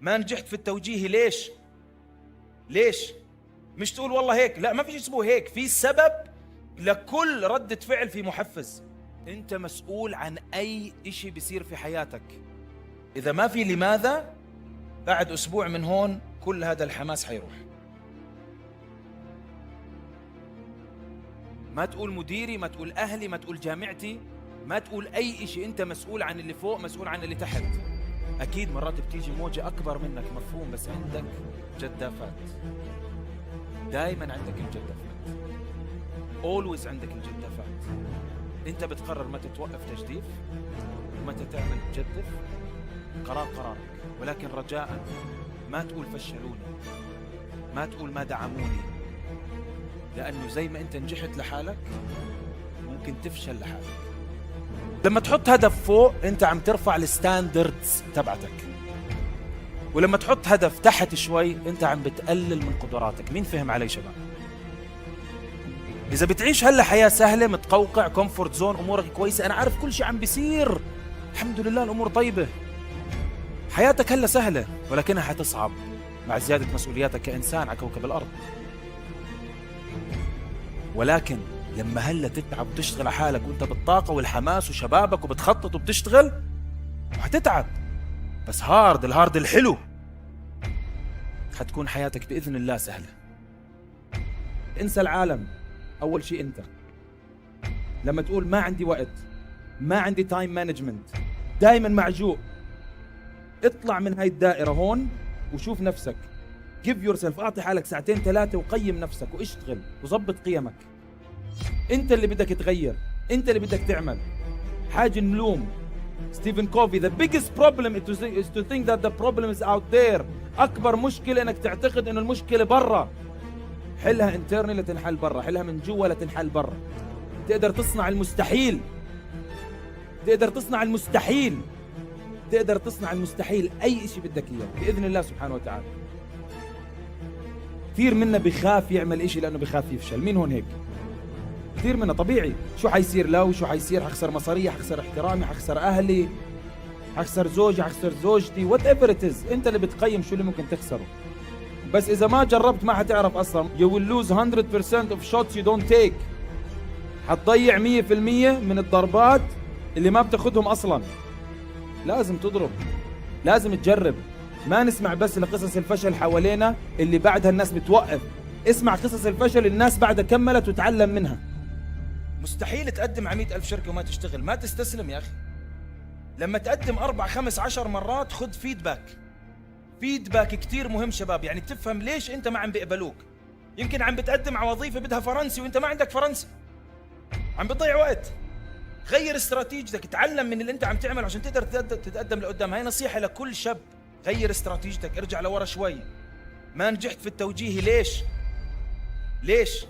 ما نجحت في التوجيه ليش؟ مش تقول والله هيك، لا ما في شيء اسمه هيك، في سبب لكل ردة فعل، في محفز. انت مسؤول عن اي اشي بيصير في حياتك. اذا ما في لماذا، بعد اسبوع من هون كل هذا الحماس حيروح. ما تقول مديري، ما تقول اهلي، ما تقول جامعتي، ما تقول اي اشي. انت مسؤول عن اللي فوق، مسؤول عن اللي تحت. اكيد مرات بتيجي موجة اكبر منك، مفهوم، بس عندك جدافات. دائما عندك الجدافات، always عندك الجدافات. انت بتقرر متى توقف تجديف ومتى تعمل تجدف، قرارك. ولكن رجاء ما تقول فشلوني، ما تقول ما دعموني، لأنه زي ما انت نجحت لحالك ممكن تفشل لحالك. لما تحط هدف فوق انت عم ترفع الستاندردز تبعتك، ولما تحط هدف تحت شوي انت عم بتقلل من قدراتك. مين فهم علي شباب؟ اذا بتعيش هلا حياة سهلة، متقوقع، كومفورت زون، امورك كويسة، انا عارف كل شيء عم بيصير، الحمد لله الامور طيبة، حياتك هلا سهلة، ولكنها حتصعب مع زيادة مسؤولياتك كإنسان على كوكب الأرض. ولكن لما هلا تتعب وتشتغل على حالك وانت بالطاقة والحماس وشبابك وبتخطط وبتشتغل، وحتتعب بس الهارد الحلو، حتكون حياتك بإذن الله سهلة. انسى العالم، أول شيء أنت. لما تقول ما عندي وقت، ما عندي تايم مانجمنت، دايما معجوق، اطلع من هاي الدائرة هون وشوف نفسك. give yourself، أعطي حالك ساعتين 3 وقيم نفسك واشتغل وظبط قيمك. انت اللي بدك تغير، انت اللي بدك تعمل. حاج نلوم ستيفن كوفي the biggest problem is to think that the problem is out there. أكبر مشكلة انك تعتقد انه المشكلة برا. حلها internally لتنحل برا، حلها من جوا لتنحل برا. تقدر تصنع المستحيل، تقدر تصنع المستحيل، تقدر تصنع المستحيل، أي إشي بدك إياه بإذن الله سبحانه وتعالى. كثير منا بخاف يعمل إشي لأنه بخاف يفشل. مين هون هيك؟ كثير منا طبيعي. شو حيصير لو، شو حيصير، حخسر مصاري، حخسر احترامي، حخسر أهلي، حخسر زوجي، حخسر زوجتي، whatever it is. أنت اللي بتقيم شو اللي ممكن تخسره. بس إذا ما جربت ما حتعرف أصلا. You will lose 100% of shots you don't take. حتضيع 100% من الضربات اللي ما بتاخدهم أصلا. لازم تضرب، لازم تجرب. ما نسمع بس لقصص الفشل حوالينا اللي بعدها الناس بتوقف. اسمع قصص الفشل الناس بعدها كملت وتعلم منها. مستحيل تقدم على 100,000 شركة وما تشتغل. ما تستسلم يا أخي. لما تقدم 4 5 10 مرات خذ فيدباك كتير مهم شباب. يعني تفهم ليش انت ما عم بيقبلوك. يمكن عم بتقدم على وظيفة بدها فرنسي وانت ما عندك فرنسي، عم بتضيع وقت. غير استراتيجيتك، تعلم من اللي انت عم تعمله عشان تقدر تتقدم لقدام. هاي نصيحة لكل شاب. غير استراتيجيتك، ارجع لورا شوي. ما نجحت في التوجيه ليش؟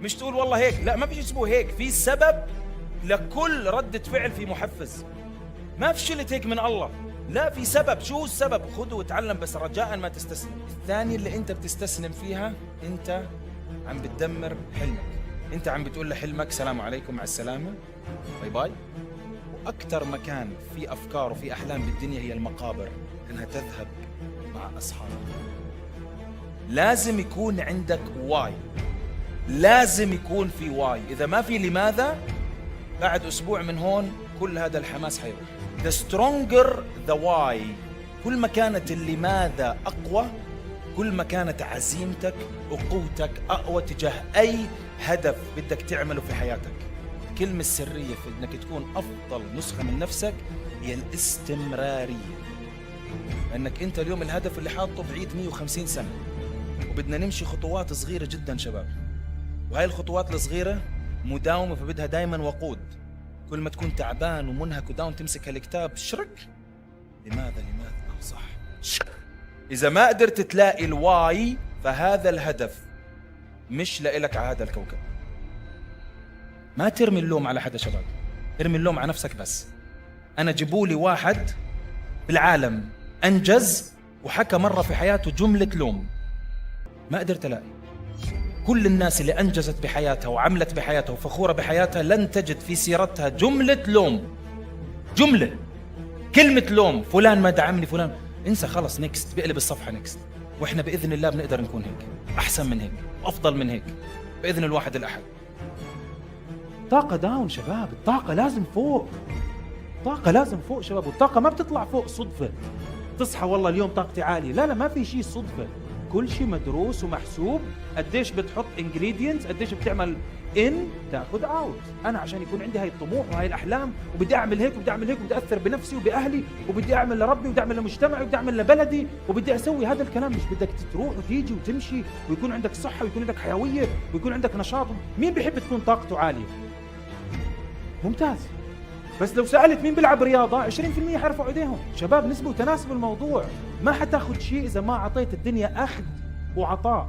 مش تقول والله هيك، لا ما في شيء اسمه هيك، في سبب لكل ردة فعل، في محفز. ما فشلت هيك من الله، لا في سبب. شو السبب؟ خذه وتعلم، بس رجاء ما تستسلم. الثانية اللي انت بتستسلم فيها، انت عم بتدمر حلمك. انت عم بتقول لحلمك سلام عليكم مع السلامة، باي باي. واكثر مكان في افكار وفي احلام بالدنيا هي المقابر، انها تذهب مع اصحابها. لازم يكون عندك واي، لازم يكون في واي. اذا ما في لماذا، بعد اسبوع من هون كل هذا الحماس حيروح. the stronger the why، كل ما كانت اللماذا اقوى، كل ما كانت عزيمتك وقوتك اقوى تجاه اي هدف بدك تعمله في حياتك. الكلمة السرية في انك تكون افضل نسخة من نفسك هي الاستمرارية. لانك انت اليوم الهدف اللي حاطه بعيد 150 سنة، وبدنا نمشي خطوات صغيرة جدا شباب. وهاي الخطوات الصغيرة مداومة، فبدها دايما وقود. كل ما تكون تعبان ومنهك وداون تمسك هالكتاب، شرك لماذا صح. إذا ما قدرت تلاقي الواي، فهذا الهدف مش لإلك على هذا الكوكب. ما ترمي اللوم على حدا شباب، ارمي اللوم على نفسك بس. أنا جيبولي واحد بالعالم أنجز وحكى مرة في حياته جملة لوم، ما قدرت ألاقي. كل الناس اللي أنجزت بحياتها وعملت بحياتها وفخورة بحياتها لن تجد في سيرتها جملة لوم، كلمة لوم. فلان ما دعمني، فلان. انسى خلص، نيكست، بقلب الصفحة نيكست. واحنا بإذن الله بنقدر نكون هيك، أحسن من هيك، أفضل من هيك، بإذن الواحد الأحد. طاقة داون شباب، الطاقة لازم فوق، الطاقة لازم فوق شباب، والطاقة ما بتطلع فوق صدفة. تصحى والله اليوم طاقتي عالية، لا ما في شيء صدفة، كل شيء مدروس ومحسوب. قديش بتحط انجريدينتس، قديش بتعمل ان تاخذ اوت. انا عشان يكون عندي هاي الطموح وهاي الاحلام وبدي اعمل هيك وبدي اعمل هيك وبدي اثر بنفسي وباهلي وبدي اعمل لربي وبدي اعمل لمجتمعي وبدي اعمل لبلدي وبدي اسوي هذا الكلام. مش بدك تروح وتيجي وتمشي ويكون عندك صحة ويكون عندك حيوية ويكون عندك نشاط. مين بيحب تكون طاقته عالية؟ ممتاز. بس لو سألت مين بيلعب رياضة 20% حيرفعوا ايديهم. شباب نسبة وتناسب الموضوع، ما حتاخذ شيء إذا ما أعطيت الدنيا أخذ وعطاء.